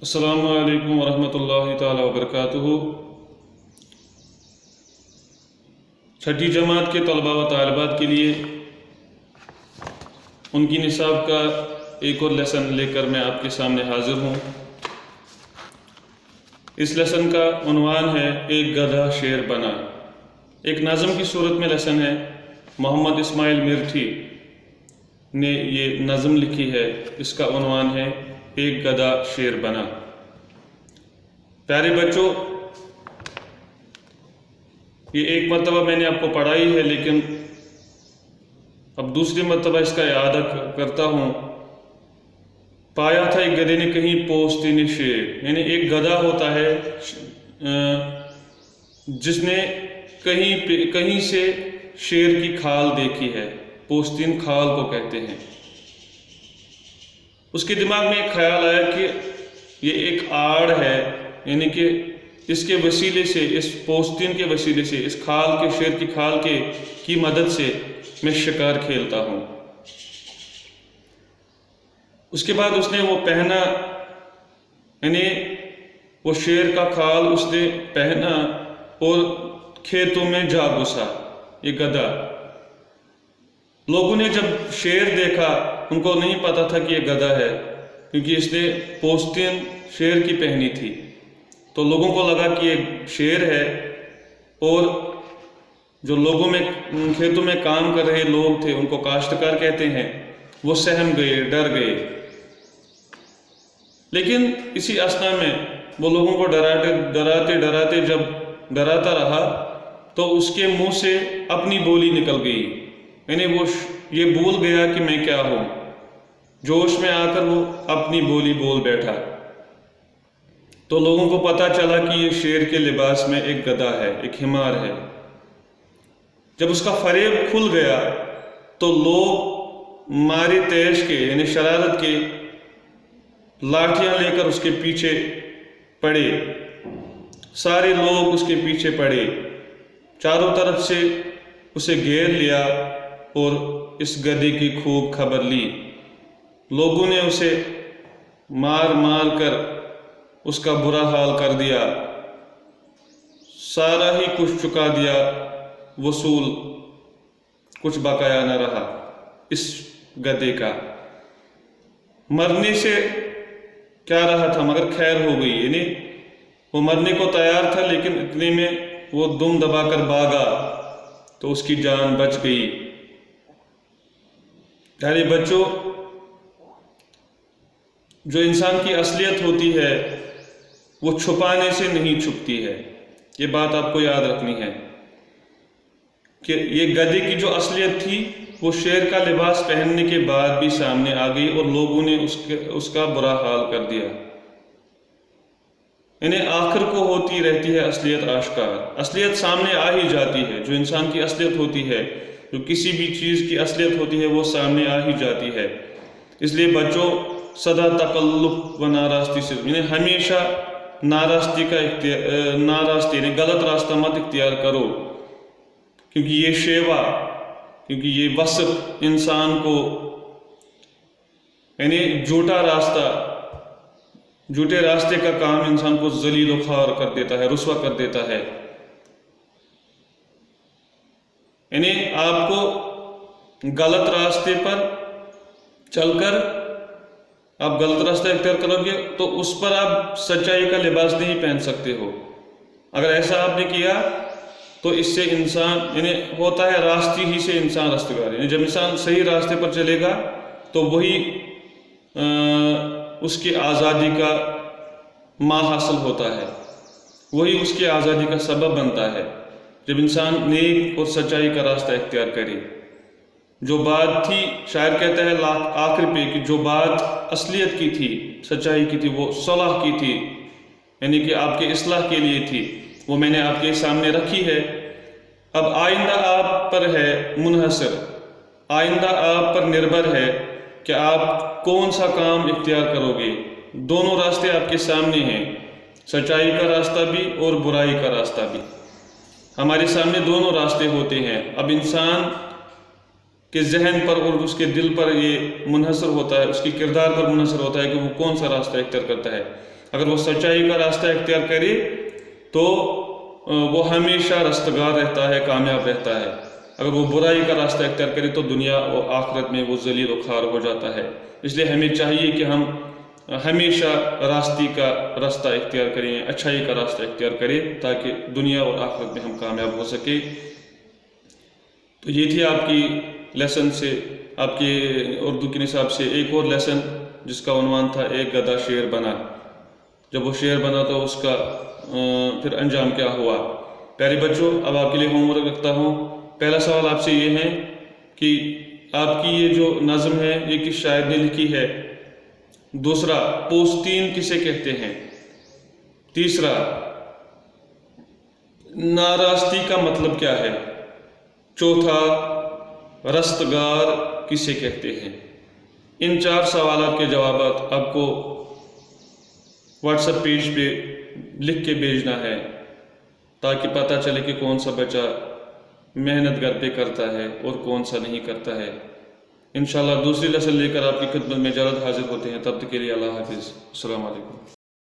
السلام علیکم ورحمۃ اللہ تعالیٰ وبرکاتہ۔ چھٹی جماعت کے طلباء و طالبات کے لیے ان کی نصاب کا ایک اور لیسن لے کر میں آپ کے سامنے حاضر ہوں۔ اس لیسن کا عنوان ہے ایک گدھا شیر بنا۔ ایک نظم کی صورت میں لیسن ہے۔ محمد اسماعیل میرٹھی نے یہ نظم لکھی ہے۔ اس کا عنوان ہے ایک گدھا شیر بنا۔ پیارے بچوں، یہ ایک مرتبہ میں نے آپ کو پڑھائی ہے، لیکن اب دوسری مرتبہ اس کا اعادہ کرتا ہوں۔ پایا تھا ایک گدھے نے کہیں پوستین شیر، یعنی ایک گدھا ہوتا ہے جس نے کہیں سے شیر کی کھال دیکھی ہے۔ پوستین کھال کو کہتے ہیں۔ اس کے دماغ میں ایک خیال آیا کہ یہ ایک آڑ ہے، یعنی کہ اس کے وسیلے سے، اس پوستین کے وسیلے سے، اس کھال کے، شیر کی کھال کی مدد سے میں شکار کھیلتا ہوں۔ اس کے بعد اس نے وہ پہنا، یعنی وہ شیر کا کھال اس نے پہنا اور کھیتوں میں جا گھسا یہ گدھا۔ لوگوں نے جب شیر دیکھا، ان کو نہیں پتا تھا کہ یہ گدھا ہے، کیونکہ اس نے پوستین شیر کی پہنی تھی۔ تو لوگوں کو لگا کہ یہ شیر ہے، اور جو لوگوں میں کھیتوں میں کام کر رہے لوگ تھے، ان کو کاشتکار کہتے ہیں، وہ سہم گئے، ڈر گئے۔ لیکن اسی اثنا میں وہ لوگوں کو ڈراتے جب ڈراتا رہا تو اس کے منہ سے اپنی بولی نکل گئی، یعنی وہ یہ بھول گیا کہ میں کیا ہوں۔ جوش میں آ کر وہ اپنی بولی بول بیٹھا۔ تو لوگوں کو پتا چلا کہ یہ شیر کے لباس میں ایک گدھا ہے، ایک حمار ہے۔ جب اس کا فریب کھل گیا تو لوگ مارے تیش کے، یعنی شرارت کے، لاٹھیاں لے کر اس کے پیچھے پڑے۔ سارے لوگ اس کے پیچھے پڑے، چاروں طرف سے اسے گھیر لیا اور اس گدھے کی خوب خبر لی۔ لوگوں نے اسے مار کر اس کا برا حال کر دیا، سارا ہی کچھ چکا دیا، وصول کچھ بقایا نہ رہا اس گدھے کا۔ مرنے سے کیا رہا تھا، مگر خیر ہو گئی، یعنی وہ مرنے کو تیار تھا، لیکن اتنے میں وہ دم دبا کر بھاگا تو اس کی جان بچ گئی۔ پیارے بچوں، جو انسان کی اصلیت ہوتی ہے وہ چھپانے سے نہیں چھپتی ہے۔ یہ بات آپ کو یاد رکھنی ہے کہ یہ گدھے کی جو اصلیت تھی وہ شیر کا لباس پہننے کے بعد بھی سامنے آ گئی، اور لوگوں نے اس کا برا حال کر دیا۔ یعنی آخر کو ہوتی رہتی ہے اصلیت آشکار۔ اصلیت سامنے آ ہی جاتی ہے۔ جو انسان کی اصلیت ہوتی ہے، جو کسی بھی چیز کی اصلیت ہوتی ہے، وہ سامنے آ ہی جاتی ہے۔ اس لیے بچوں، سدا تکلف و ناراستی سے، یعنی ہمیشہ ناراستی یعنی غلط راستہ مت اختیار کرو، کیونکہ یہ شیوا، کیونکہ یہ وصف انسان کو، یعنی جھوٹے راستے کا کام انسان کو ذلیل و خوار کر دیتا ہے، رسوا کر دیتا ہے۔ یعنی آپ کو غلط راستے پر چل کر آپ غلط راستہ اختیار کرو گے تو اس پر آپ سچائی کا لباس نہیں پہن سکتے ہو۔ اگر ایسا آپ نے کیا تو اس سے انسان، یعنی ہوتا ہے راستے ہی سے انسان رستگار، یعنی جب انسان صحیح راستے پر چلے گا تو وہی اس کی آزادی کا ماں حاصل ہوتا ہے، وہی اس کی آزادی کا سبب بنتا ہے، جب انسان نیک اور سچائی کا راستہ اختیار کرے۔ جو بات تھی، شاعر کہتا ہے آخر پہ کہ جو بات اصلیت کی تھی، سچائی کی تھی، وہ صلاح کی تھی، یعنی کہ آپ کے اصلاح کے لیے تھی، وہ میں نے آپ کے سامنے رکھی ہے۔ اب آئندہ آپ پر ہے منحصر، آئندہ آپ پر نربھر ہے کہ آپ کون سا کام اختیار کرو گے۔ دونوں راستے آپ کے سامنے ہیں، سچائی کا راستہ بھی اور برائی کا راستہ بھی۔ ہمارے سامنے دونوں راستے ہوتے ہیں۔ اب انسان کہ ذہن پر اور اس کے دل پر یہ منحصر ہوتا ہے، اس کی کردار پر منحصر ہوتا ہے کہ وہ کون سا راستہ اختیار کرتا ہے۔ اگر وہ سچائی کا راستہ اختیار کرے تو وہ ہمیشہ رستگار رہتا ہے، کامیاب رہتا ہے۔ اگر وہ برائی کا راستہ اختیار کرے تو دنیا اور آخرت میں وہ ذلیل و خوار ہو جاتا ہے۔ اس لیے ہمیں چاہیے کہ ہم ہمیشہ راستے کا راستہ اختیار کریں، اچھائی کا راستہ اختیار کریں، تاکہ دنیا اور آخرت میں ہم کامیاب ہو سکیں۔ تو یہ تھی آپ کی لیسن سے، آپ کے اردو کے نصاب سے ایک اور لیسن جس کا عنوان تھا ایک گدھا شیر بنا۔ جب وہ شیر بنا تو اس کا پھر انجام کیا ہوا۔ پیارے بچوں، اب آپ کے لیے ہوم ورک رکھتا ہوں۔ پہلا سوال آپ سے یہ ہے کہ آپ کی یہ جو نظم ہے یہ کس شاعر نے لکھی ہے؟ دوسرا، پوستین کسے کہتے ہیں؟ تیسرا، ناراستی کا مطلب کیا ہے؟ چوتھا، رستگار کسے کہتے ہیں؟ ان 4 سوالات کے جوابات آپ کو واٹس ایپ پیج پہ لکھ کے بھیجنا ہے، تاکہ پتہ چلے کہ کون سا بچہ محنت گھر پہ کرتا ہے اور کون سا نہیں کرتا ہے۔ انشاءاللہ دوسری لیسن لے کر آپ کی خدمت میں جلد حاضر ہوتے ہیں۔ تب تک کے لیے اللہ حافظ، السلام علیکم۔